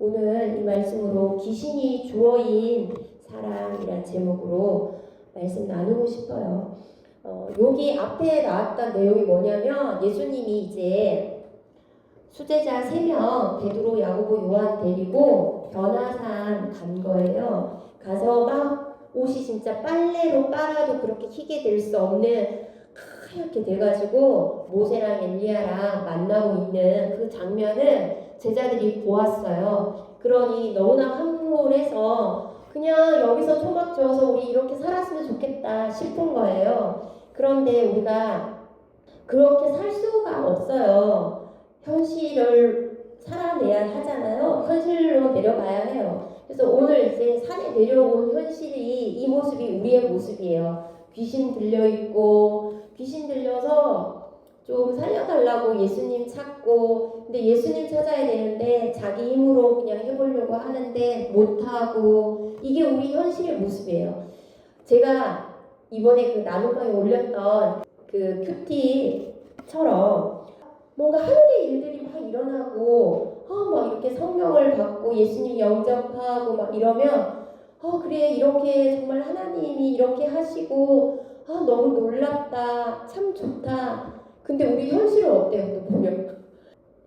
오늘 이 말씀으로 귀신이 주어인 사랑이란 제목으로 말씀 나누고 싶어요. 여기 앞에 나왔던 내용이 뭐냐면 예수님이 이제 수제자 3명 베드로, 야고보, 요한 데리고 변화산 간 거예요. 가서 막 옷이 진짜 빨래로 빨아도 그렇게 희게 될 수 없는 하얗게 돼가지고 모세랑 엘리야랑 만나고 있는 그 장면을 제자들이 보았어요. 그러니 너무나 황홀해서 그냥 여기서 토막 져서 우리 이렇게 살았으면 좋겠다 싶은 거예요. 그런데 우리가 그렇게 살 수가 없어요. 현실을 살아내야 하잖아요. 현실로 내려가야 해요. 그래서 오늘 이제 산에 내려온 현실이 이 모습이 우리의 모습이에요. 귀신 들려있고 귀신 들려서 좀 살려달라고 예수님 찾고, 근데 예수님 찾아야 되는데 자기 힘으로 그냥 해보려고 하는데 못하고, 이게 우리 현실의 모습이에요. 제가 이번에 그 나눔방에 올렸던 그 큐티처럼 뭔가 하늘의 일들이 막 일어나고 막 이렇게 성령을 받고 예수님 영접하고 막 이러면 그래, 이렇게 정말 하나님이 이렇게 하시고 너무 놀랍다, 참 좋다. 근데 우리 현실은 어때요? 또 보면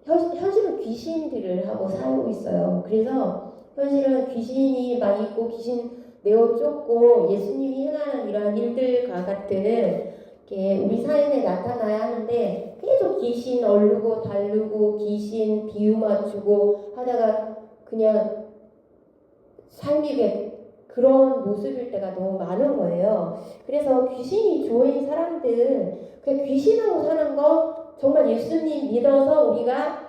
현실은 귀신들을 하고 살고 있어요. 그래서 현실은 귀신이 막 있고 귀신 내어 쫓고 예수님이 행하는 이러한 일들과 같은 게 우리 삶에 나타나야 하는데, 계속 귀신 얼르고 달르고 귀신 비유 맞추고 하다가 그냥 삶이 그런 모습일 때가 너무 많은 거예요. 그래서 귀신이 주어인 사람들, 그 귀신하고 사는 거 정말 예수님 믿어서 우리가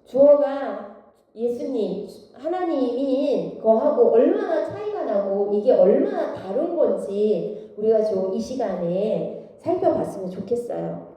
주어가 예수님, 하나님인 거하고 얼마나 차이가 나고 이게 얼마나 다른 건지 우리가 좀 이 시간에 살펴봤으면 좋겠어요.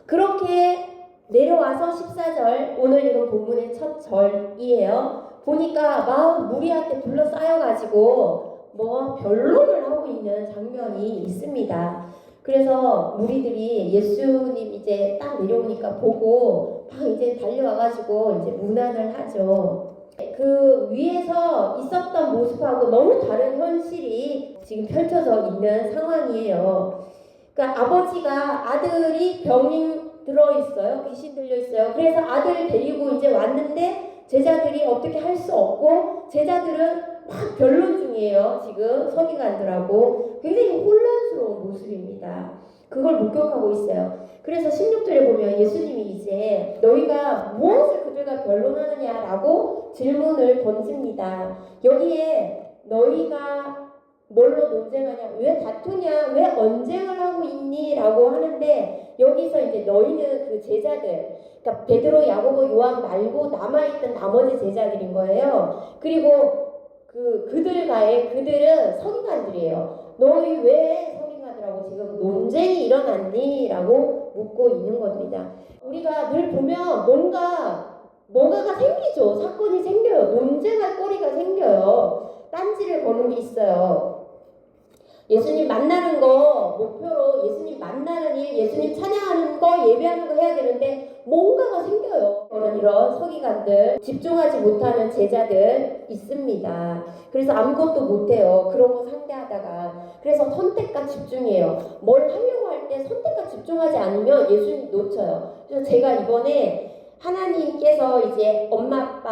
그렇게 내려와서 14절, 오늘 읽은 본문의 첫 절이에요. 보니까 막 무리한테 둘러싸여가지고 뭐 변론을 하고 있는 장면이 있습니다. 그래서 무리들이 예수님 이제 딱 내려오니까 보고 막 이제 달려와가지고 이제 문안을 하죠. 그 위에서 있었던 모습하고 너무 다른 현실이 지금 펼쳐져 있는 상황이에요. 그러니까 아버지가 아들이 병이 들어있어요. 귀신 들려있어요. 그래서 아들 데리고 이제 왔는데 제자들이 어떻게 할 수 없고, 제자들은 막 변론 중이에요. 지금 서기관들하고 굉장히 혼란스러운 모습입니다. 그걸 목격하고 있어요. 그래서 16절에 보면 예수님이 이제 너희가 무엇을 그들과 변론하느냐라고 질문을 던집니다. 여기에 너희가 뭘로 논쟁하냐, 왜 다투냐, 왜 언쟁을 하고 있니? 라고 하는데, 여기서 이제 너희는 그 제자들, 그러니까 베드로, 야고보, 요한 말고 남아있던 나머지 제자들인 거예요. 그리고 그들은 서기관들이에요. 너희 왜 서기관들하고 지금 논쟁이 일어났니? 라고 묻고 있는 겁니다. 우리가 늘 보면 뭔가가 생기죠. 사건이 생겨요. 논쟁할 거리가 생겨요. 딴지를 거는 게 있어요. 예수님 만나는 거 목표로 예수님 만나는 일, 예수님 찬양하는 거, 예배하는 거 해야 되는데 뭔가가 생겨요. 저는 이런 서기관들, 집중하지 못하는 제자들 있습니다. 그래서 아무것도 못해요. 그런 거 상대하다가. 그래서 선택과 집중이에요. 뭘 하려고 할 때 선택과 집중하지 않으면 예수님 놓쳐요. 그래서 제가 이번에 하나님께서 이제 엄마,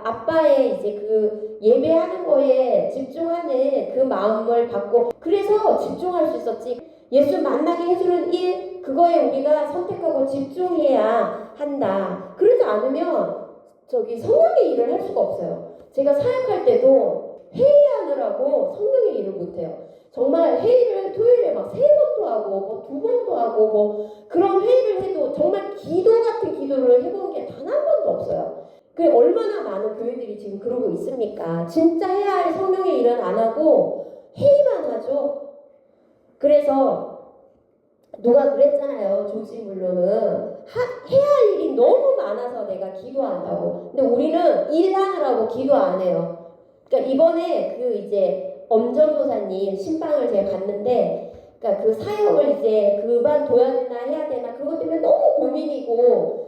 아빠의 이제 그 예배하는 거에 집중하는 그 마음을 받고, 그래서 집중할 수 있었지. 예수 만나게 해주는 일, 그거에 우리가 선택하고 집중해야 한다. 그러지 않으면 성령의 일을 할 수가 없어요. 제가 사역할 때도 회의하느라고 성령의 일을 못해요. 정말 회의를 토요일에 막 3번도 하고 뭐 2번도 하고 뭐 그런 회의를 해도 정말 기도 같은 기도를 해본 게 단 한 번도 없어요. 그 얼마나 많은 교회들이 지금 그러고 있습니까? 진짜 해야 할 성령의 일은 안 하고 회의만 하죠. 그래서 누가 그랬잖아요. 조지물로는 해야 할 일이 너무 많아서 내가 기도한다고. 근데 우리는 일하느라고 기도 안 해요. 그러니까 이번에 그 이제 엄전도사님 신방을 제가 갔는데, 그러니까 그 사역을 이제 그만둬야 되나 해야 되나 그것 때문에 너무 고민이고,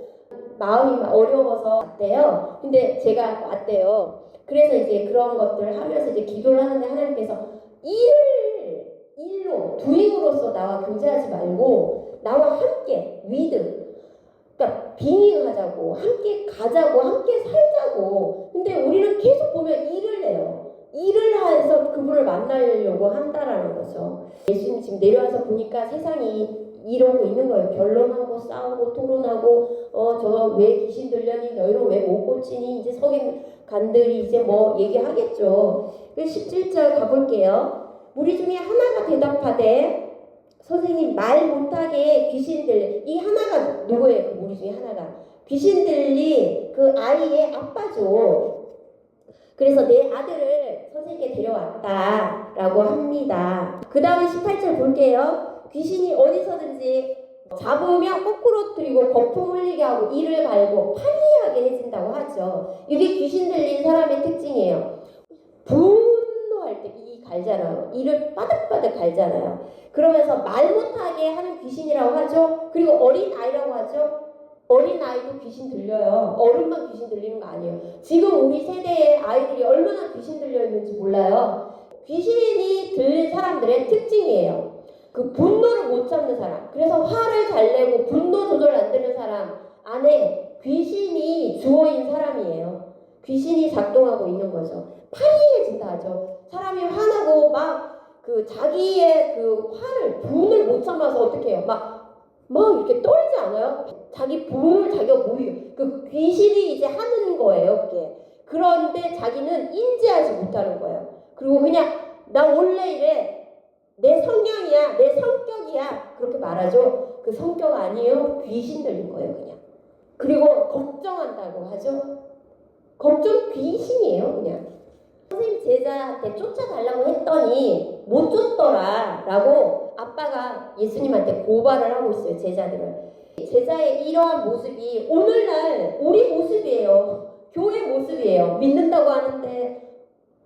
마음이 막 어려워서 왔대요. 근데 제가 왔대요. 그래서 이제 그런 것들 하면서 이제 기도를 하는데 하나님께서 일로 도잉으로서 나와 교제하지 말고 나와 함께 위드, 그러니까 빙의하자고, 함께 가자고, 함께 살자고. 근데 우리는 계속 보면 일을 해요. 일을 해서 그분을 만나려고 한다라는 거죠. 예수님 지금 내려와서 보니까 세상이 이러고 있는 거예요. 변론하고 싸우고 토론하고 저 왜 귀신 들려니, 너희는 왜 못 고치니, 이제 석인 간들이 이제 뭐 얘기하겠죠. 17절 가볼게요. 무리 중에 하나가 대답하되, 선생님 말 못하게 귀신 들리, 이 하나가 누구예요? 그 무리 중에 하나가 귀신 들리 그 아이의 아빠죠. 그래서 내 아들을 선생님께 데려왔다 라고 합니다. 그 다음에 18절 볼게요. 귀신이 어디서든지 잡으면 거꾸로 들이고 거품 흘리게 하고 이를 갈고 파리하게 해준다고 하죠. 이게 귀신 들린 사람의 특징이에요. 분노할 때 이 갈잖아요. 이를 바득바득 갈잖아요. 그러면서 말 못하게 하는 귀신이라고 하죠. 그리고 어린 아이라고 하죠. 어린 아이도 귀신 들려요. 어른만 귀신 들리는 거 아니에요. 지금 우리 세대의 아이들이 얼마나 귀신 들려 있는지 몰라요. 귀신이 들린 사람들의 특징이에요. 그 분노를 못 참는 사람, 그래서 화를 잘 내고 분노 조절 안 되는 사람 안에 귀신이 주어인 사람이에요. 귀신이 작동하고 있는 거죠. 파리해진다 하죠. 사람이 화나고 막 그 자기의 그 화를, 분을 못 참아서 어떻게 해요? 막 이렇게 떨지 않아요? 자기 분을 자기가 모이고, 그 귀신이 이제 하는 거예요, 그게. 그런데 자기는 인지하지 못하는 거예요. 그리고 그냥 나 원래 이래, 내 성향이야, 내 성격이야, 그렇게 말하죠. 그 성격 아니에요. 귀신 들린 거예요, 그냥. 그리고 걱정한다고 하죠. 걱정 귀신이에요, 그냥. 선생님 제자한테 쫓아달라고 했더니 못 쫓더라 라고 아빠가 예수님한테 고발을 하고 있어요, 제자들을. 제자의 이러한 모습이 오늘날 우리 모습이에요. 교회 모습이에요. 믿는다고 하는데,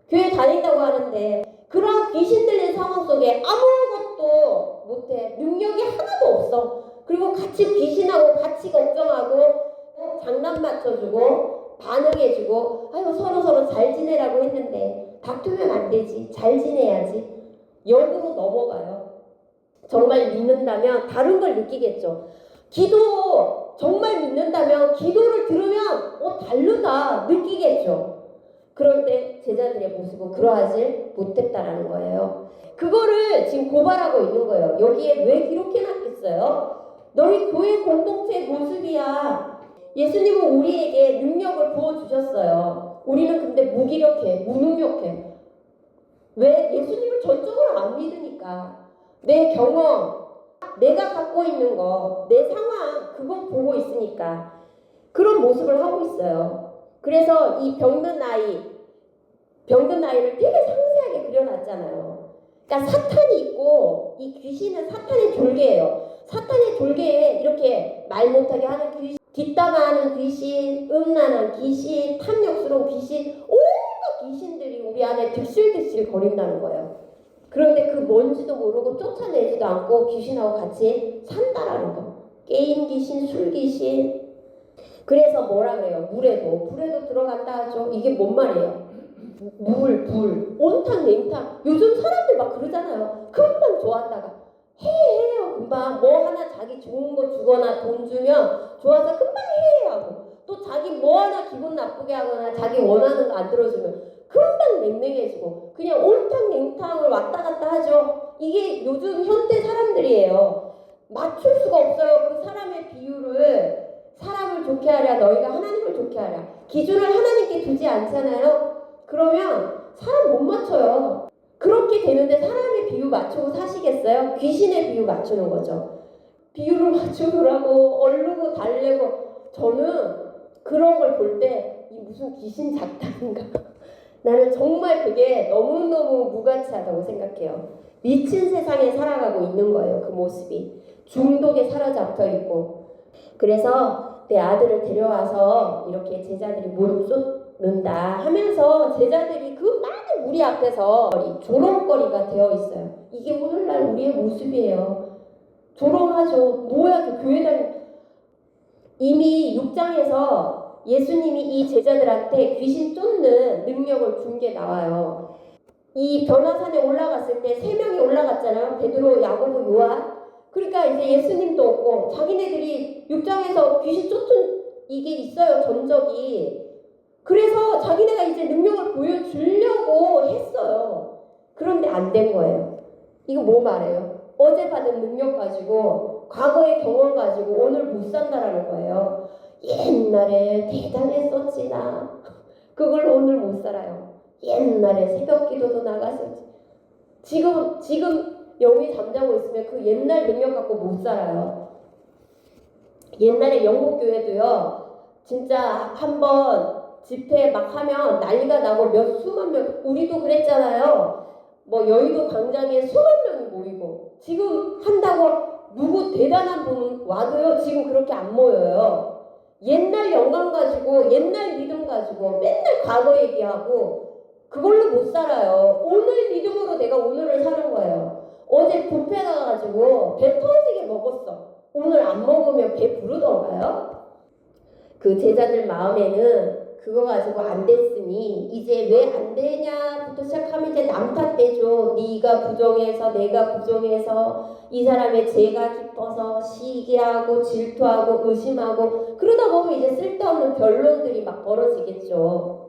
교회 다닌다고 하는데, 그런 귀신 들린 상황 속에 아무것도 못해. 능력이 하나도 없어. 그리고 같이 귀신하고 같이 걱정하고 장난 맞춰주고 반응해주고, 아이고 서로 잘 지내라고 했는데 다투면 안 되지, 잘 지내야지, 역으로 넘어가요. 정말 믿는다면 다른 걸 느끼겠죠. 기도 정말 믿는다면 기도를 들으면 다르다 느끼겠죠. 그런데 제자들의 모습은 그러하지 못했다라는 거예요. 그거를 지금 고발하고 있는 거예요. 여기에 왜 기록해놨겠어요? 너희 교회 공동체의 모습이야. 예수님은 우리에게 능력을 부어주셨어요. 우리는 근데 무기력해, 무능력해. 왜? 예수님을 전적으로 안 믿으니까. 내 경험, 내가 갖고 있는 거, 내 상황, 그거 보고 있으니까 그런 모습을 하고 있어요. 그래서 이 병든 아이를 되게 상세하게 그려놨잖아요. 그러니까 사탄이 있고, 이 귀신은 사탄의 졸개예요. 사탄의 졸개에 이렇게 말 못하게 하는 귀신, 뒷담화하는 귀신, 음란한 귀신, 탐욕스러운 귀신, 온갖 귀신들이 우리 안에 득실득실 거린다는 거예요. 그런데 그 뭔지도 모르고 쫓아내지도 않고 귀신하고 같이 산다라는 거. 게임 귀신, 술 귀신. 그래서 뭐라 그래요? 불에도 들어간다 하죠. 이게 뭔 말이에요? 불, 온탕 냉탕. 요즘 사람들 막 그러잖아요. 금방 좋아한다가 해요. 금방 뭐 하나 자기 좋은 거 주거나 돈 주면 좋아서 금방 하고, 또 자기 뭐 하나 기분 나쁘게 하거나 자기 원하는 거 안 들어주면 금방 냉랭해지고, 그냥 온탕 냉탕을 왔다 갔다 하죠. 이게 요즘 현대 사람들이에요. 맞출 수가 없어요. 그 사람의 비유를. 사람을 좋게 하랴, 너희가 하나님을 좋게 하랴. 기준을 하나님께 두지 않잖아요. 그러면 사람 못 맞춰요. 그렇게 되는데 사람의 비유 맞추고 사시겠어요? 귀신의 비유 맞추는 거죠. 비유를 맞추느라고 얼르고 달래고. 저는 그런 걸 볼 때 이 무슨 귀신 작담인가. 나는 정말 그게 너무너무 무가치하다고 생각해요. 미친 세상에 살아가고 있는 거예요. 그 모습이 중독에 사로잡혀 있고. 그래서 내 아들을 데려와서 이렇게 제자들이 못 쏟는다 하면서 제자들이 그 많은 무리 앞에서 조롱거리가 되어 있어요. 이게 오늘날 우리의 모습이에요. 조롱하죠. 뭐야, 그 교회 다니. 이미 6장에서 예수님이 이 제자들한테 귀신 쫓는 능력을 준 게 나와요. 이 변화산에 올라갔을 때 3명이 올라갔잖아요. 베드로, 야고보, 요한. 그러니까 이제 예수님도 없고 자기네들이 6장에서 귀신 쫓은 이게 있어요. 전적이. 그래서 자기네가 이제 능력을 보여주려고 했어요. 그런데 안 된 거예요. 이거 뭐 말해요? 어제 받은 능력 가지고 과거의 경험 가지고 오늘 못 산다라는 거예요. 옛날에 대단했었지 나. 그걸 오늘 못 살아요. 옛날에 새벽 기도도 나갔었지. 지금 영이 잠자고 있으면 그 옛날 능력 갖고 못 살아요. 옛날에 영국 교회도요. 진짜 한번 집회 막 하면 난리가 나고 몇 수만 명, 우리도 그랬잖아요. 뭐 여의도 광장에 수만 명이 모이고 지금 한다고 누구 대단한 분 와도요. 지금 그렇게 안 모여요. 옛날 영광 가지고 옛날 믿음 가지고 맨날 과거 얘기하고 그걸로 못 살아요. 오늘 믿음으로 내가 오늘을 사는 거예요. 어제 뷔페 가가지고 배 터지게 먹었어. 오늘 안 먹으면 배 부르던가요? 그 제자들 마음에는 그거 가지고 안 됐으니 이제 왜 안 되냐부터 시작하면 이제 남 탓되죠. 네가 부정해서 내가 부정해서 이 사람의 죄가 깊어서 시기하고 질투하고 의심하고 그러다 보면 이제 쓸데없는 변론들이 막 벌어지겠죠.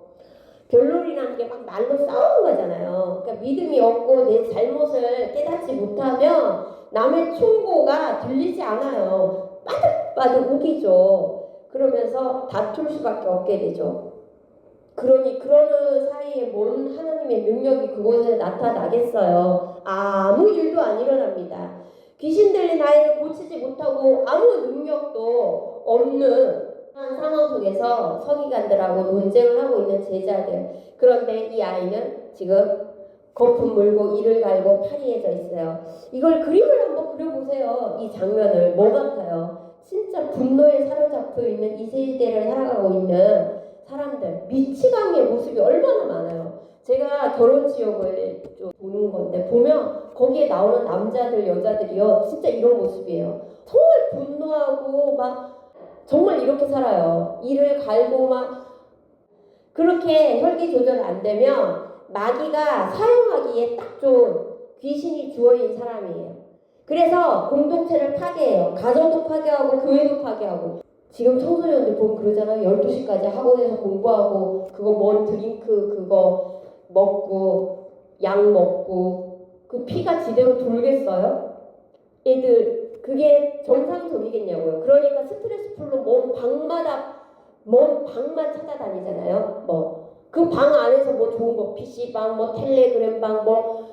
변론이라는 게 막 말로 싸우는 거잖아요. 그러니까 믿음이 없고 내 잘못을 깨닫지 못하면 남의 충고가 들리지 않아요. 빠득빠득 우기죠. 그러면서 다툴 수밖에 없게 되죠. 그러는 사이에 뭔 하나님의 능력이 그곳에 나타나겠어요. 아무 일도 안 일어납니다. 귀신 들린 아이를 고치지 못하고 아무 능력도 없는 상황 속에서 서기관들하고 논쟁을 하고 있는 제자들. 그런데 이 아이는 지금 거품 물고 이를 갈고 파리해져 있어요. 이걸 그림을 한번 그려보세요. 이 장면을. 뭐 같아요? 진짜 분노에 사로잡혀 있는 이 세대를 살아가고 있는 사람들, 미치광이의 모습이 얼마나 많아요. 제가 결혼지옥을 좀 보는 건데 보면 거기에 나오는 남자들, 여자들이요 진짜 이런 모습이에요. 정말 분노하고 막 정말 이렇게 살아요. 이를 갈고 막 그렇게 혈기 조절 안 되면 마귀가 사용하기에 딱 좋은 귀신이 주어인 사람이에요. 그래서 공동체를 파괴해요. 가정도 파괴하고 교회도 파괴하고. 지금 청소년들 보면 그러잖아요. 12시까지 학원에서 공부하고 그거 뭔 드링크 그거 먹고 약 먹고 그 피가 지대로 돌겠어요? 애들 그게 정상적이겠냐고요. 그러니까 스트레스 풀로 몸 방만 찾아다니잖아요. 뭐 그 방 안에서 뭐 좋은 거 PC방 뭐 텔레그램 방 뭐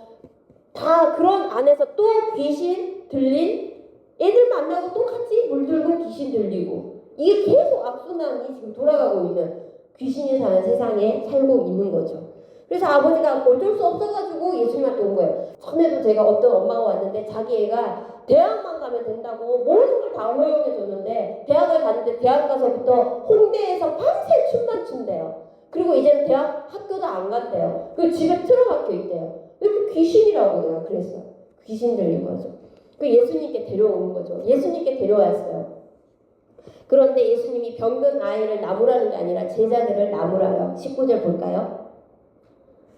다 그런 안에서 또 귀신 들린 애들 만나고 똑같이 물들고 귀신 들리고 이게 계속 악순환이 지금 돌아가고 있는 귀신이 사는 세상에 살고 있는 거죠. 그래서 아버지가 어쩔 수 없어가지고 예수님한테 온 거예요. 전에도 제가 어떤 엄마가 왔는데 자기 애가 대학만 가면 된다고 모든 걸 다 허용해줬는데 대학을 갔는데 대학 가서부터 홍대에서 밤새 춤만 춘대요. 그리고 이제는 대학 학교도 안 간대요. 그리고 집에 틀어박혀 있대요. 이렇게 귀신이라고 해요. 그래서 귀신 들린 거죠. 그 예수님께 데려오는 거죠. 예수님께 데려왔어요. 그런데 예수님이 병든 아이를 나무라는 게 아니라 제자들을 나무라요. 19절 볼까요?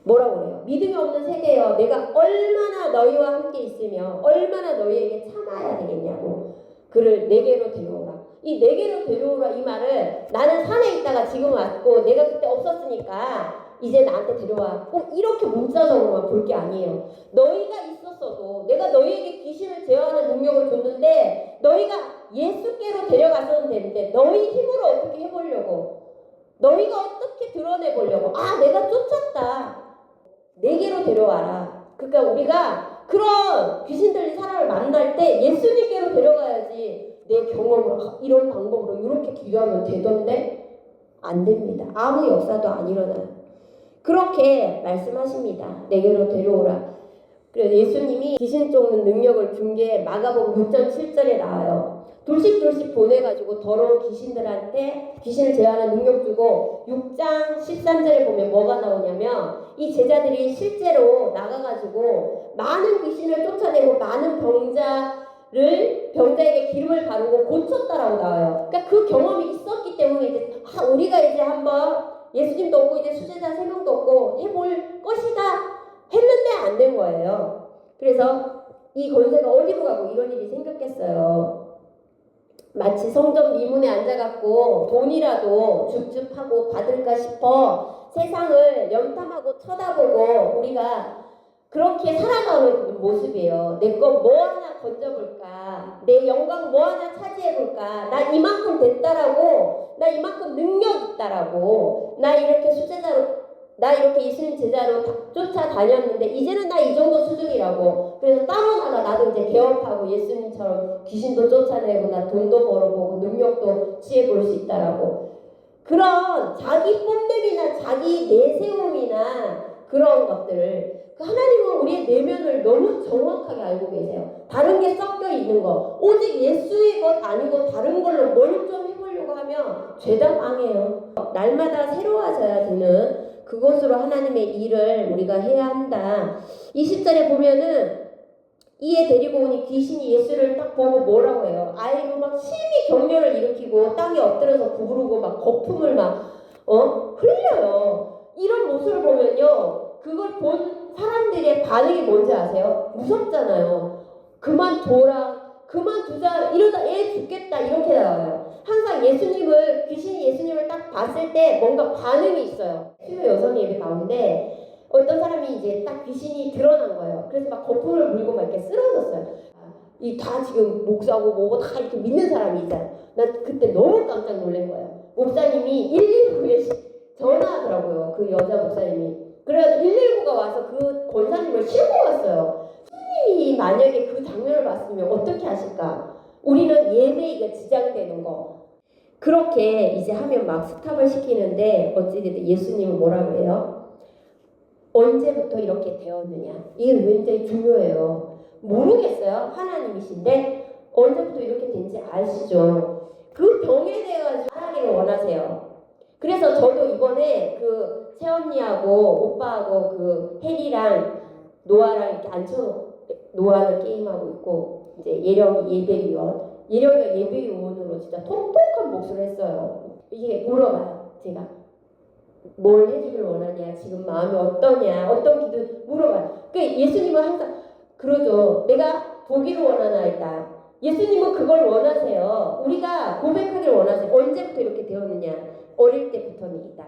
뭐라고 그래요? 믿음이 없는 세대여 내가 얼마나 너희와 함께 있으며 얼마나 너희에게 참아야 되겠냐고. 그를 내게로 데려오라. 이 내게로 데려오라 이 말을 나는 산에 있다가 지금 왔고 내가 그때 없었으니까 이제 나한테 데려와. 꼭 이렇게 문자적으로만 볼 게 아니에요. 너희가 있었어도 내가 너희에게 귀신을 제어하는 능력을 줬는데 너희가 예수께로 데려갔어도 되는데 너희 힘으로 어떻게 해보려고 너희가 어떻게 드러내보려고 내가 쫓았다. 내게로 데려와라. 그러니까 우리가 그런 귀신 들린 사람을 만날 때 예수님께로 데려가야지 내 경험으로 이런 방법으로 이렇게 기도하면 되던데 안 됩니다. 아무 역사도 안 일어나요. 그렇게 말씀하십니다. 내게로 데려오라. 그래서 예수님이 귀신 쫓는 능력을 준 게 마가복음 6장 7절에 나와요. 둘씩 보내가지고 더러운 귀신들한테 귀신을 제어하는 능력 주고 6장 13절에 보면 뭐가 나오냐면 이 제자들이 실제로 나가가지고 많은 귀신을 쫓아내고 많은 병자 병자를 병자에게 기름을 바르고 고쳤다라고 나와요. 그러니까 그 경험이 있었기 때문에 이제 우리가 이제 한번 예수님도 없고 이제 수제자 3명도 없고 해볼 것이다 했는데 안 된 거예요. 그래서 이 권세가 어디로 가고 이런 일이 생겼겠어요. 마치 성전 미문에 앉아갖고 돈이라도 줍줍하고 받을까 싶어 세상을 염탐하고 쳐다보고 우리가 그렇게 살아가는 모습이에요. 내 거 뭐 하나 건져볼까? 내 영광 뭐 하나 차지해볼까? 나 이만큼 됐다라고, 나 이만큼 능력 있다라고, 나 이렇게 수제자로, 나 이렇게 예수님 제자로 쫓아다녔는데 이제는 나 이 정도 수준이라고. 그래서 따로 나가 나도 이제 개업하고 예수님처럼 귀신도 쫓아내고 나 돈도 벌어보고 능력도 취해볼 수 있다라고. 그런 자기 뽐냄이나 자기 내세움이나 그런 것들 하나님은 우리의 내면을 너무 정확하게 알고 계세요. 다른 게 섞여 있는 거 오직 예수의 것 아니고 다른 걸로 뭘 좀 해보려고 하면 죄다 망해요. 날마다 새로워져야 되는 그것으로 하나님의 일을 우리가 해야 한다. 20절에 보면은 이에 데리고 오니 귀신이 예수를 딱 보고 뭐라고 해요? 아이로 막 심히 격려를 일으키고 땅에 엎드려서 구부르고 막 거품을 막 흘려요. 이런 모습을 보면요, 그걸 본 사람들의 반응이 뭔지 아세요? 무섭잖아요. 그만두자, 이러다 애 죽겠다, 이렇게 나와요. 항상 귀신이 예수님을 딱 봤을 때 뭔가 반응이 있어요. 수요 여성 예배 가운데 어떤 사람이 이제 딱 귀신이 드러난 거예요. 그래서 막 거품을 물고 막 이렇게 쓰러졌어요. 이 다 지금 목사고 뭐고 다 이렇게 믿는 사람이 있잖아요. 난 그때 너무 깜짝 놀란 거예요. 목사님이 119에 전화하더라고요. 그 여자 목사님이. 그래가지고 119가 와서 그 권사님을 싣고 갔어요. 스님이 만약에 그 장면을 봤으면 어떻게 하실까? 우리는 예배가 지장되는 거. 그렇게 이제 하면 막 스탑을 시키는데 어찌됐든 예수님은 뭐라 그래요? 언제부터 이렇게 되었느냐? 이게 굉장히 중요해요. 모르겠어요. 하나님이신데 언제부터 이렇게 된지 아시죠? 그 병에 대해 가지고 하나님을 원하세요. 그래서 저도 이번에 그 새언니하고 오빠하고 그 혜리랑 노아랑 이렇게 노아는 게임하고 있고 이제 예령이 예령이가 예배위원으로 진짜 똑똑한 몫을 했어요. 이게 물어봐요. 제가 뭘 해주길 원하냐, 지금 마음이 어떠냐, 어떤 기도 물어봐요. 그러니까 예수님은 항상 그러죠. 내가 보기를 원하나이다. 예수님은 그걸 원하세요. 우리가 고백하길 원하세요. 언제부터 이렇게 되었느냐? 어릴 때부터이다.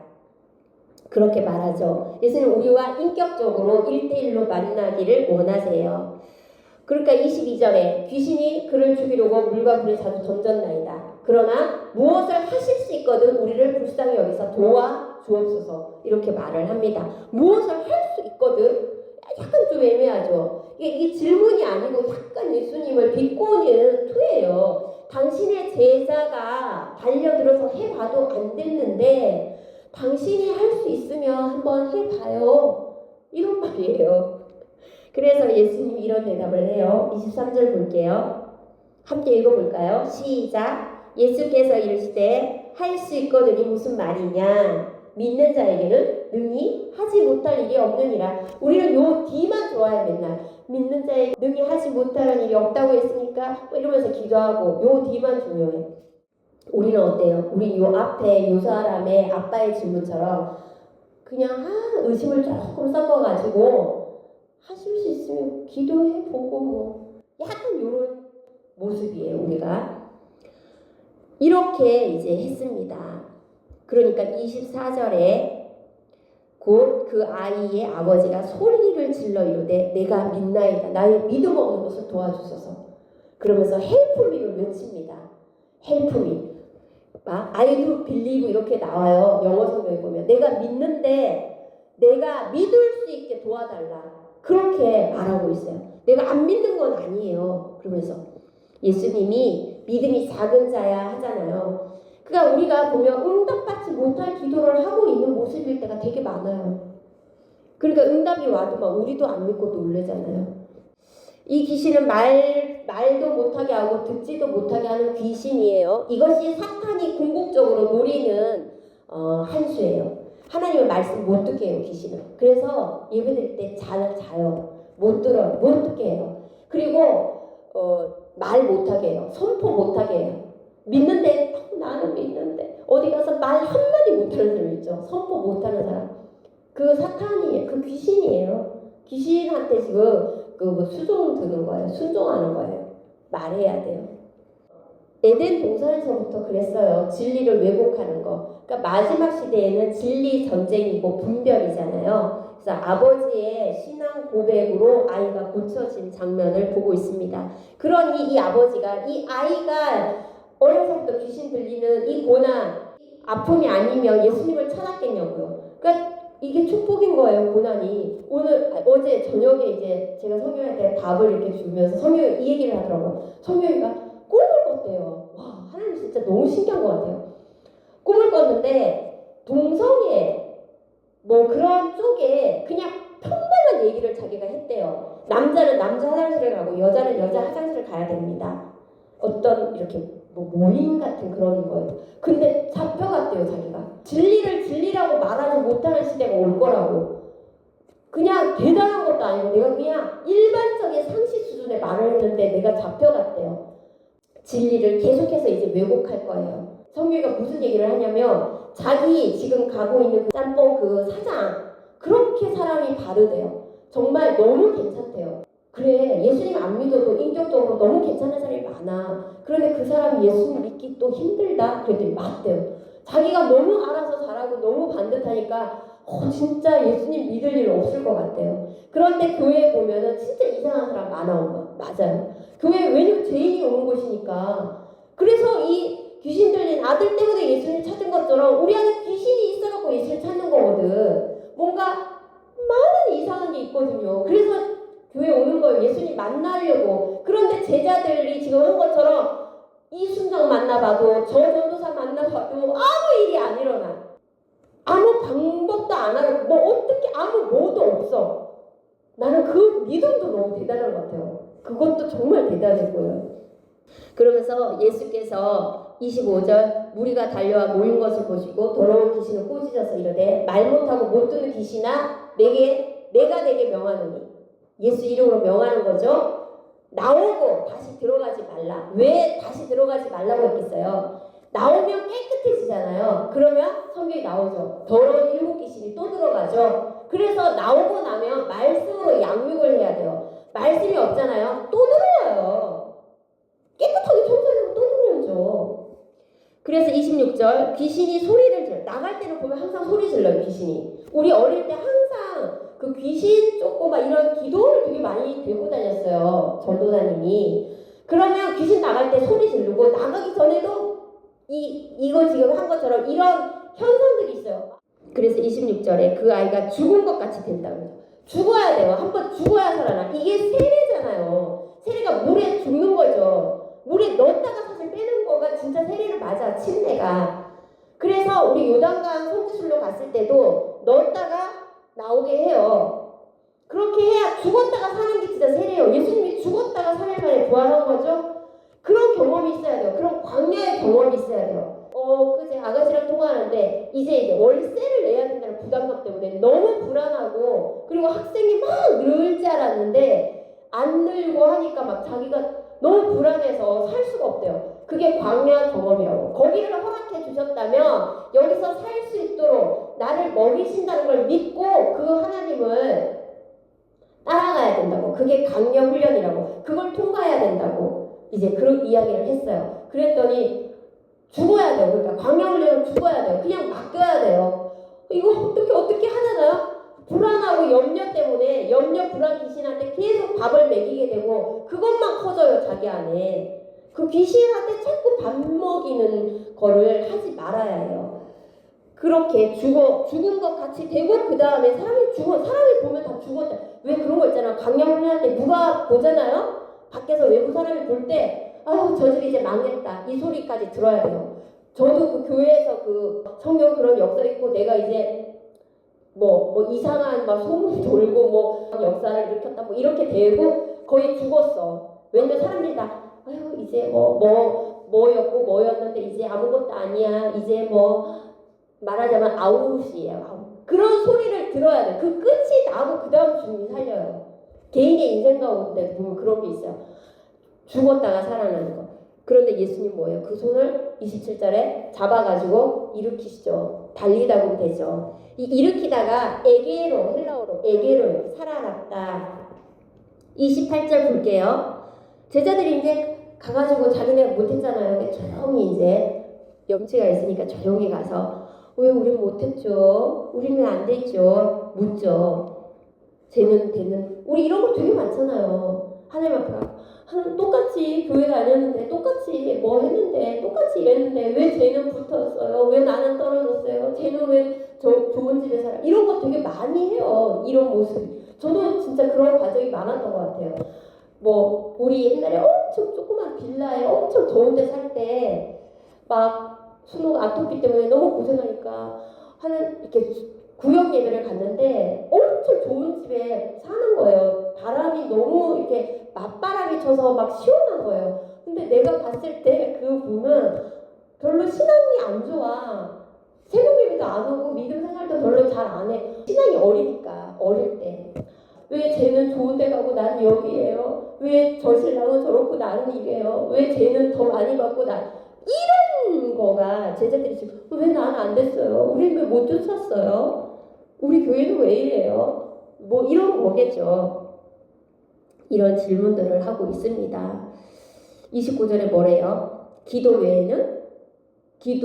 그렇게 말하죠. 예수님 우리와 인격적으로 1대1로 만나기를 원하세요. 그러니까 22절에 귀신이 그를 죽이려고 물과 불에 자주 던졌나이다. 그러나 무엇을 하실 수 있거든 우리를 불쌍히 여기서 도와주옵소서 이렇게 말을 합니다. 무엇을 할 수 있거든? 약간 좀 애매하죠. 이게 질문이 아니고 약간 예수님을 비꼬는 투예요. 당신의 제자가 달려들어서 해봐도 안 됐는데 당신이 할 수 있으면 한번 해봐요. 이런 말이에요. 그래서 예수님이 이런 대답을 해요. 23절 볼게요. 함께 읽어볼까요? 시작. 예수께서 이르시되 할 수 있거든이 무슨 말이냐? 믿는 자에게는 능히 하지 못할 일이 없느니라. 우리는 요 뒤만 좋아해. 맨날 믿는 자에게 능히 하지 못할 일이 없다고 했으니까 이러면서 기도하고 요 뒤만 중요해. 우리는 어때요? 우리 요 앞에 요 사람의 아빠의 질문처럼 그냥 의심을 조금 섞어가지고 하실 수 있으면 기도해보고 뭐 약간 요런 모습이에요. 우리가 이렇게 이제 했습니다. 그러니까 24절에 곧 그 아이의 아버지가 소리를 질러 이르되 내가 믿나이다. 나의 믿음 없는 것을 도와주소서. 그러면서 help me를 외칩니다. help me. I do believe 이렇게 나와요. 영어 성경에 보면 내가 믿는데 내가 믿을 수 있게 도와달라. 그렇게 말하고 있어요. 내가 안 믿는 건 아니에요. 그러면서 예수님이 믿음이 작은 자야 하잖아요. 그러니까 우리가 보면 응답받지 못할 기도를 하고 있는 모습일 때가 되게 많아요. 그러니까 응답이 와도 막 우리도 안 믿고 놀래잖아요. 이 귀신은 말도 못하게 하고 듣지도 못하게 하는 귀신이에요. 이것이 사탄이 궁극적으로 노리는 한 수예요. 하나님의 말씀 못 듣게 해요. 귀신은. 그래서 예배 드릴 때 자요. 못 들어요. 못 듣게 해요. 그리고 말 못하게 해요. 선포 못하게 해요. 믿는데 나는 믿는데 어디 가서 말 한마디 못하는 사람 있죠. 선포 못하는 사람. 그 사탄이에요. 그 귀신이에요. 귀신한테 지금 그 수종 드는 거예요. 순종하는 거예요. 말해야 돼요. 에덴 동산에서부터 그랬어요. 진리를 왜곡하는 거. 그러니까 마지막 시대에는 진리 전쟁이고 분별이잖아요. 그래서 아버지의 신앙 고백으로 아이가 고쳐진 장면을 보고 있습니다. 그러니 이 아버지가 이 아이가 어려서부터 귀신 들리는 이 고난, 아픔이 아니면 예수님을 찾았겠냐고요. 그러니까 이게 축복인 거예요. 고난이. 어제 저녁에 이제 제가 성경한테 밥을 이렇게 주면서 성경이 이 얘기를 하더라고요. 성경이가 꿈을 꿨대요. 와, 하나님 진짜 너무 신기한 것 같아요. 꿈을 꿨는데 동성애 뭐 그런 쪽에 그냥 평범한 얘기를 자기가 했대요. 남자는 남자 화장실을 가고 여자는 여자 화장실을 가야 됩니다. 어떤 이렇게 뭐 모임 같은 그런 거예요. 근데 잡혀갔대요. 자기가 진리를 진리라고 말하지 못하는 시대가 올 거라고. 그냥 대단한 것도 아니고 내가 그냥 일반적인 상식 수준의 말을 했는데 내가 잡혀갔대요. 진리를 계속해서 이제 왜곡할 거예요. 성경이가 무슨 얘기를 하냐면 자기 지금 가고 있는 그 짬뽕 그 사장 그렇게 사람이 바르대요. 정말 너무 괜찮대요. 그래, 예수님 안 믿어도 인격적으로 너무 괜찮은 사람이 많아. 그런데 그 사람이 예수님 믿기 또 힘들다? 그랬더니 맞대요. 자기가 너무 알아서 잘하고 너무 반듯하니까 진짜 예수님 믿을 일 없을 것 같대요. 그런데 교회에 보면은 진짜 이상한 사람 많아, 엄마. 맞아요. 교회 왜냐면 죄인이 오는 곳이니까. 그래서 이 귀신 들린 아들 때문에 예수님 찾은 것처럼 우리 안에 귀신이 있어갖고 예수님 찾는 거거든. 뭔가 많은 이상한 게 있거든요. 그래서 교회 오는 거예요. 예수님 만나려고. 그런데 제자들이 지금 한 것처럼 이 순장 만나봐도 저 전도사 만나봐도 아무 일이 안 일어나. 아무 방법도 안 하고 뭐 어떻게 아무 뭐도 없어. 나는 그 믿음도 너무 대단한 것 같아요. 그것도 정말 대단했고요. 그러면서 예수께서 25절 무리가 달려와 모인 것을 보시고 더러운 귀신을 꾸짖어서 이르되 말 못하고 못 듣는 귀신아 내가 내게 명하노니. 예수 이름으로 명하는 거죠. 나오고 다시 들어가지 말라. 왜 다시 들어가지 말라고 했겠어요? 나오면 깨끗해지잖아요. 그러면 성경이 나오죠. 더러운 일곱 귀신이 또 들어가죠. 그래서 나오고 나면 말씀으로 양육을 해야 돼요. 말씀이 없잖아요. 또 들어와요. 깨끗하게 청소해서 또 들어오죠. 그래서 26절 귀신이 소리를 질러. 나갈 때는 보면 항상 소리 질러요. 귀신이. 우리 어릴 때 항상 그 귀신 쫓고 막 이런 기도를 되게 많이 들고 다녔어요. 전도사님이. 그러면 귀신 나갈 때 소리 지르고 나가기 전에도 이거 지금 한 것처럼 이런 현상들이 있어요. 그래서 26절에 그 아이가 죽은 것 같이 된다고요. 죽어야 돼요. 한번 죽어야 살아나. 이게 세례잖아요. 세례가 물에 죽는 거죠. 물에 넣었다가 사실 빼는 거가 진짜 세례를 맞아. 침례가. 그래서 우리 요단강 성지순례 갔을 때도 넣었다가 나오게 해요. 그렇게 해야 죽었다가 사는 게 진짜 세례예요. 예수님이 죽었다가 3일 만에 부활한 거죠. 그런 경험이 있어야 돼요. 그런 광야의 경험이 있어야 돼요. 그제 아가씨랑 통화하는데 이제 월세를 내야 된다는 부담감 때문에 너무 불안하고 그리고 학생이 막 늘 줄 알았는데 안 늘고 하니까 막 자기가 너무 불안해서 살 수가 없대요. 그게 광야 경험이라고. 거기를 허락해 주셨다면 여기서 살 수 있도록 나를 먹이신다는 걸 믿고 그 하나님을 따라가야 된다고. 그게 강력 훈련이라고. 그걸 통과해야 된다고. 이제 그런 이야기를 했어요. 그랬더니 죽어야 돼요. 그러니까 광야 훈련은 죽어야 돼요. 그냥 맡겨야 돼요. 이거 어떻게 하잖아요. 불안하고 염려 때문에 염려 불안 귀신한테 계속 밥을 먹이게 되고 그것만 커져요. 자기 안에. 그 귀신한테 자꾸 밥 먹이는 거를 하지 말아야 해요. 그렇게 죽은 것 같이 되고 그 다음에 사람이 보면 다 죽었다. 왜 그런 거 있잖아. 강야 훈련할 때 누가 보잖아요. 밖에서 외부 사람이 볼 때 아유 저 집 이제 망했다. 이 소리까지 들어야 돼요. 저도 그 교회에서 그 성경 그런 역사 있고 내가 이제 뭐 이상한 막 소문이 돌고 뭐 역사를 일으켰다 뭐 이렇게 되고 거의 죽었어. 왜냐면 사람들이 다 아유 이제 뭐였고 뭐였는데 이제 아무것도 아니야. 이제 뭐 말하자면 아웃이에요. 아웃. 그런 소리를 들어야 돼. 그 끝이 나고 그 다음 주님이 살려요. 개인의 인생 가운데 보면 그런 게 있어요. 죽었다가 살아나는 거. 그런데 예수님 뭐예요? 그 손을 27절에 잡아가지고 일으키시죠. 달리다 보면 되죠. 이 일으키다가 에게로, 헬라어로 에게로 살아났다. 28절 볼게요. 제자들이 이제 가가지고 자기네가 못했잖아요. 조용히 이제 염치가 있으니까 조용히 가서 왜 우린 못했죠? 우린 왜 안 됐죠? 묻죠. 쟤는 되는 우리 이런 거 되게 많잖아요. 하나님 앞에 하나님 똑같이 교회 다녔는데 똑같이 뭐 했는데 똑같이 이랬는데 왜 쟤는 붙었어요? 왜 나는 떨어졌어요? 쟤는 왜 저 좋은 집에 살아? 이런 거 되게 많이 해요. 이런 모습. 저도 진짜 그런 과정이 많았던 것 같아요. 뭐 우리 옛날에 엄청 조그만 빌라에 엄청 더운데 살 때 막 수능 아토피 때문에 너무 고생하니까 하는 이렇게 구역 예배를 갔는데 엄청 좋은 집에 사는 거예요. 바람이 너무 이렇게 맞바람이 쳐서 막 시원한 거예요. 근데 내가 봤을 때 그 분은 별로 신앙이 안 좋아. 새벽 예배도 안 오고 믿음 생활도 별로 잘 안 해. 신앙이 어리니까 어릴 때. 왜 쟤는 좋은 데 가고 나는 여기에요? 왜 저 신랑은 저렇고 나는 이래요? 왜 쟤는 더 많이 받고 이런 거가 제자들이 지금 왜 나는 안 됐어요? 우리는 왜 못 쫓았어요? 우리 교회는 왜 이래요? 뭐 이런 거겠죠. 이런 질문들을 하고 있습니다. 29절에 뭐래요? 기도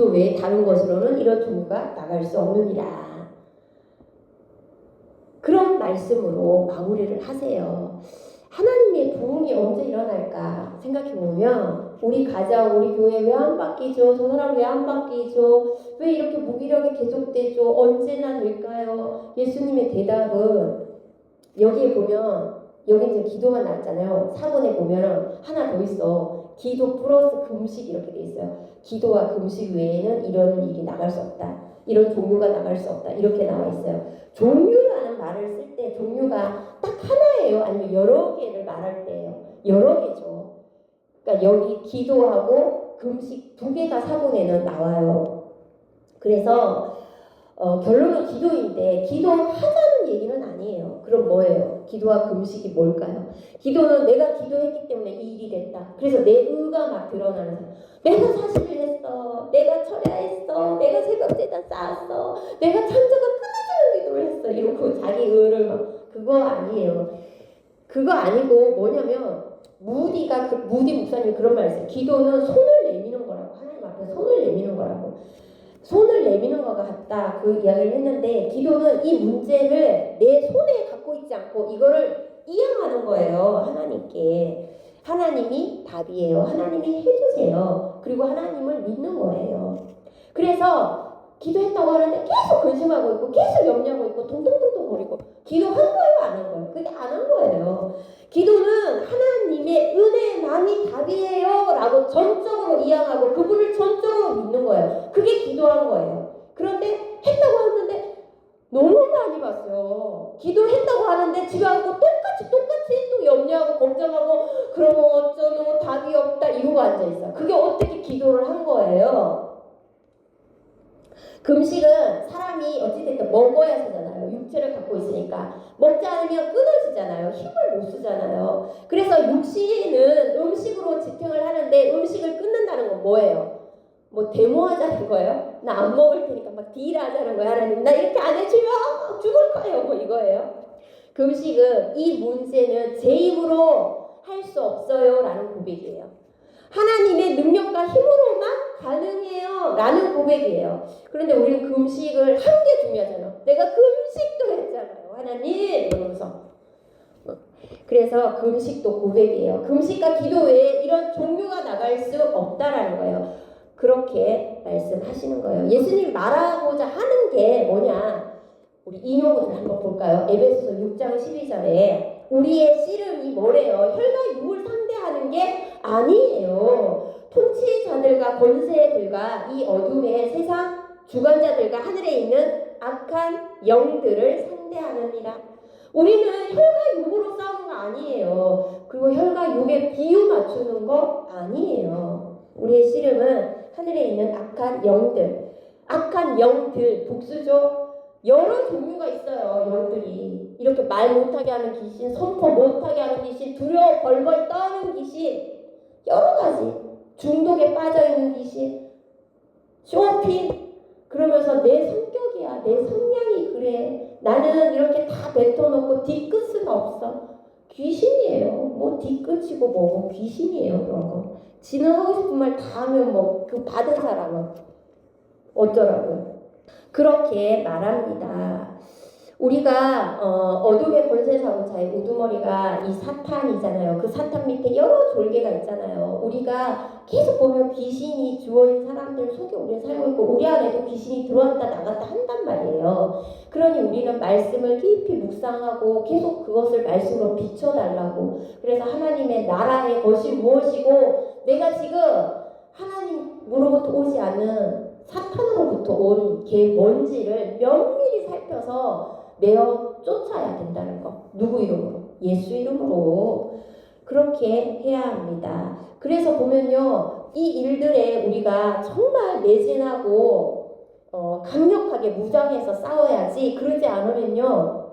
외에 다른 것으로는 이런 종류가 나갈 수 없느니라. 그런 말씀으로 마무리를 하세요. 하나님의 부흥이 언제 일어날까 생각해보면 우리 가정, 우리 교회 왜 안 바뀌죠? 저 사람 왜 안 바뀌죠? 왜 이렇게 무기력이 계속되죠? 언제나 될까요? 예수님의 대답은 여기에 보면 여기 이제 기도만 나왔잖아요. 4번에 보면 하나 더 있어. 기도 플러스 금식 이렇게 돼 있어요. 기도와 금식 외에는 이런 일이 나갈 수 없다. 이런 종류가 나갈 수 없다. 이렇게 나와 있어요. 종류라는 말을 쓸 때 종류가 딱 하나예요? 아니면 여러 개를 말할 때예요? 여러 개죠. 그러니까 여기 기도하고 금식 두 개가 사본에는 나와요. 그래서 결론은 기도인데 기도하자는 얘기는 아니에요. 그럼 뭐예요? 기도와 금식이 뭘까요? 기도는 내가 기도했기 때문에 이 일이 됐다. 그래서 내 의가 막 드러나는 사람. 내가 사실을 했어. 내가 철야했어. 내가 새벽제단 쌓았어. 내가 창조가 끊어지는 기도를 했어. 이러고 자기 의를 막 그거 아니에요. 그거 아니고 뭐냐면 무디 목사님이 그런 말 했어요. 기도는 손을 내미는 거라고. 하나님 앞에 손을 내미는 거라고. 손을 내미는 것과 같다 그 이야기를 했는데 기도는 이 문제를 내 손에 갖고 있지 않고 이거를 이양하는 거예요. 하나님께. 하나님이 답이에요. 하나님이 해주세요. 그리고 하나님을 믿는 거예요. 그래서 기도했다고 하는데 계속 근심하고 있고 계속 염려하고 있고 동동동동 거리고 기도한 거예요? 안 한 거예요? 그게 안 한 거예요. 기도는 하나님의 은혜만이 답이에요 라고 전적으로 이양하고 그분을 전적으로 믿는 거예요. 그게 기도한 거예요. 그런데 했다고 하는데 너무 많이 봤어요. 기도했다고 하는데 집에 와서 똑같이 또 염려하고 걱정하고 그러면 어쩌노 답이 없다 이러고 앉아있어요. 그게 어떻게 기도를 한 거예요? 금식은 사람이 어찌됐든 먹어야 사잖아요. 육체를 갖고 있으니까. 먹지 않으면 끊어지잖아요. 힘을 못 쓰잖아요. 그래서 육신은 음식으로 지탱을 하는데 음식을 끊는다는 건 뭐예요? 뭐 데모하자는 거예요? 나 안 먹을 테니까 막 딜하자는 거야. 하나님 나 이렇게 안 해주면 죽을 거예요. 뭐 이거예요. 금식은 이 문제는 제 힘으로 할 수 없어요 라는 고백이에요. 하나님의 능력과 힘으로만 가능해요 라는 고백이에요. 그런데 우리는 금식을 한 게 중요하잖아요. 내가 금식도 했잖아요. 하나님 이러면서. 그래서 금식도 고백이에요. 금식과 기도 외에 이런 종류가 나갈 수 없다라는 거예요. 그렇게 말씀하시는 거예요. 예수님 말하고자 하는 게 뭐냐? 우리 인용을 한번 볼까요? 에베소서 6장 12절에 우리의 씨름이 뭐래요? 혈과 육을 상대하는 게 아니에요. 통치자들과 권세들과 이 어둠의 세상 주관자들과 하늘에 있는 악한 영들을 상대하느니라. 우리는 혈과 육으로 싸우는 거 아니에요. 그리고 혈과 육에 비유 맞추는 거 아니에요. 우리의 씨름은 하늘에 있는 악한 영들, 복수죠. 여러 종류가 있어요. 영들이 이렇게 말 못하게 하는 귀신, 선포 못하게 하는 귀신, 두려워 벌벌 떠는 귀신, 여러 가지 중독에 빠져있는 귀신, 쇼핑, 그러면서 내 성격이야, 내 성향이 그래, 나는 이렇게 다 뱉어놓고 뒤끝은 없어. 귀신이에요. 뭐 뒤끝이고 뭐고 귀신이에요. 그런 거. 지는 하고 싶은 말 다 하면 뭐 그 받은 사람은 어쩌라고요. 그렇게 말합니다. 우리가 어둠의 권세자의 우두머리가 이 사탄이잖아요. 그 사탄 밑에 여러 졸개가 있잖아요. 우리가 계속 보면 귀신이 주어진 사람들 속에 우리는 살고 있고 우리 안에도 귀신이 들어왔다 나갔다 한단 말이에요. 그러니 우리는 말씀을 깊이 묵상하고 계속 그것을 말씀으로 비춰달라고. 그래서 하나님의 나라의 것이 무엇이고 내가 지금 하나님으로부터 오지 않은 사탄으로부터 온 게 뭔지를 면밀히 살펴서 내어 쫓아야 된다는 거. 누구 이름으로? 예수 이름으로. 그렇게 해야 합니다. 그래서 보면요, 이 일들에 우리가 정말 매진하고 강력하게 무장해서 싸워야지. 그러지 않으면요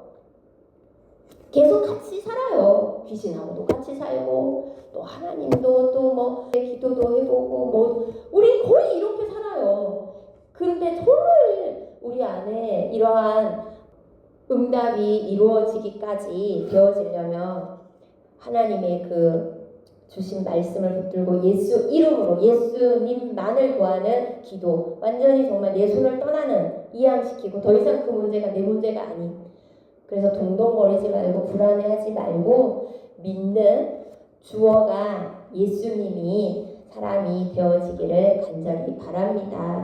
계속 같이 살아요. 귀신하고도 같이 살고 또 하나님도 또 뭐 기도도 해보고 뭐 우리 거의 이렇게 살아요. 그런데 정말 우리 안에 이러한 응답이 이루어지기까지 되어지려면 하나님의 그 주신 말씀을 붙들고 예수 이름으로 예수님만을 구하는 기도, 완전히 정말 내 손을 떠나는, 이양시키고 더 이상 그 문제가 내 문제가 아닌, 그래서 동동거리지 말고 불안해하지 말고 믿는 주어가 예수님이 사람이 되어지기를 간절히 바랍니다.